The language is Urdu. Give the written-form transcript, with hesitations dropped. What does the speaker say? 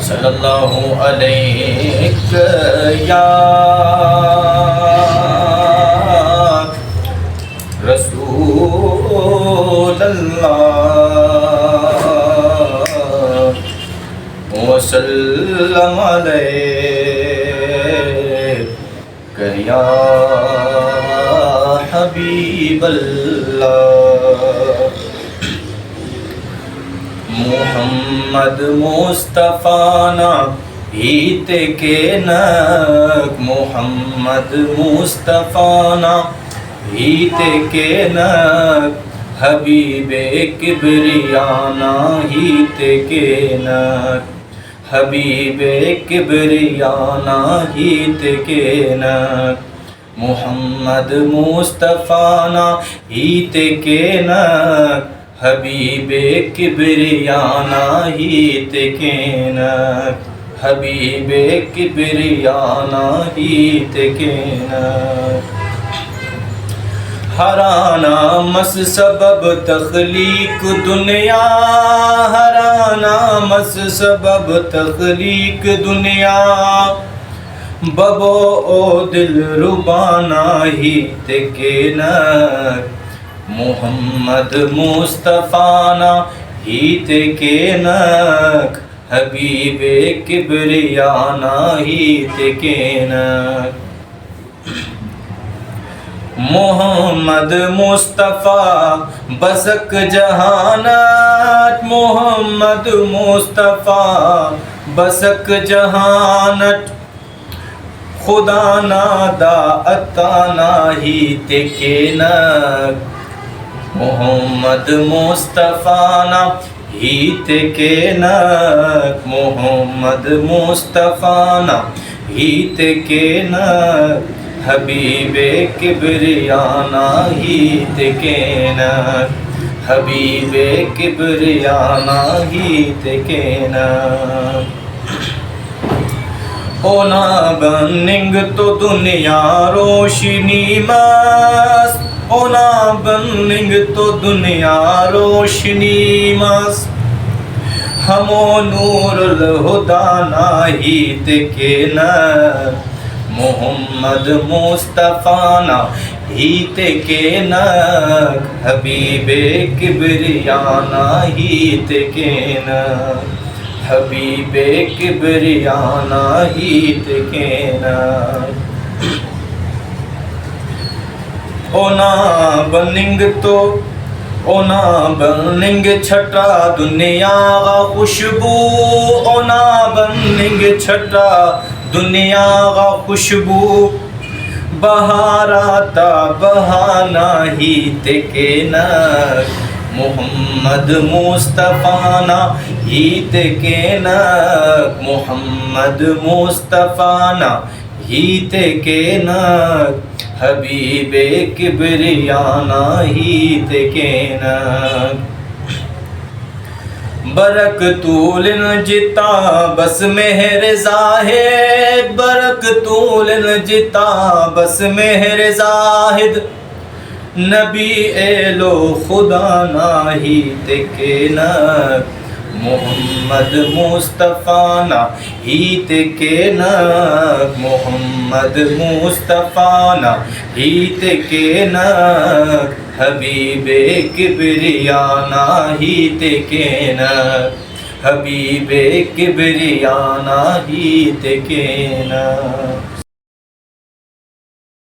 صلی اللہ علیہ یا رسول اللہ وسلم علیک یا حبیب اللہ محمد مصطفیٰ نا ہیت کے نک محمد مصطفیٰ نا ہیت کے نک حبیب کبریانا ہیت کے نک حبیب کبریانا ہیت کے نک محمد مصطفیٰ نا ہیت کے نک حبیب کبریانا ہیت کے نک حبیب کبریانا ہیت کے نک ہرانا مس سبب تخلیق دنیا ہرانا مس سبب تخلیق دنیا ببو او دل ربانا ہیت کے نک محمد مصطفیٰ نا ہیت کے نک حبیب کبریانا ہیت کے نک محمد مصطفیٰ بسک جہانت محمد مصطفیٰ بسک جہانت خدا نادا اتانا ہیت کے نک محمد مصطفیٰ نا ہیت کے نک محمد مصطفیٰ نا ہیت کے نک حبیب کبریانا ہیت کے نک حبیب کبریانا ہیت کے نک ہونا بننگ تو دنیا روشنی مس ہونا بننگ تو دنیا روشنی مس ہمو نور الہدا ہیت کے نک محمد مصطفیٰ نا ہیت کے نک حبیب کبریانا ہیت کے نک حبیب کبریانا ہیت کے نک اونا بننگ تو اونا بننگ چھٹا دنیا غا خوشبو اونا بننگ چھٹا دنیا غا خوشبو بہاراتا بہانا ہیت کے نک محمد مصطفیٰ نا ہیت کے نک محمد مصطفیٰ نا ہیت کے نک حبیب کبریانا ہیت کے نک برک طول جتا بس مہر زاہد برک طول جتا بس مہر زاہد نبی ایلو خدا نا ہیت کے نک محمد مصطفیٰ نا ہیت کے نک محمد مصطفیٰ نا ہیت کے نک حبیب کبریانا ہیت کے نک حبیب کبریانا ہیت کے نک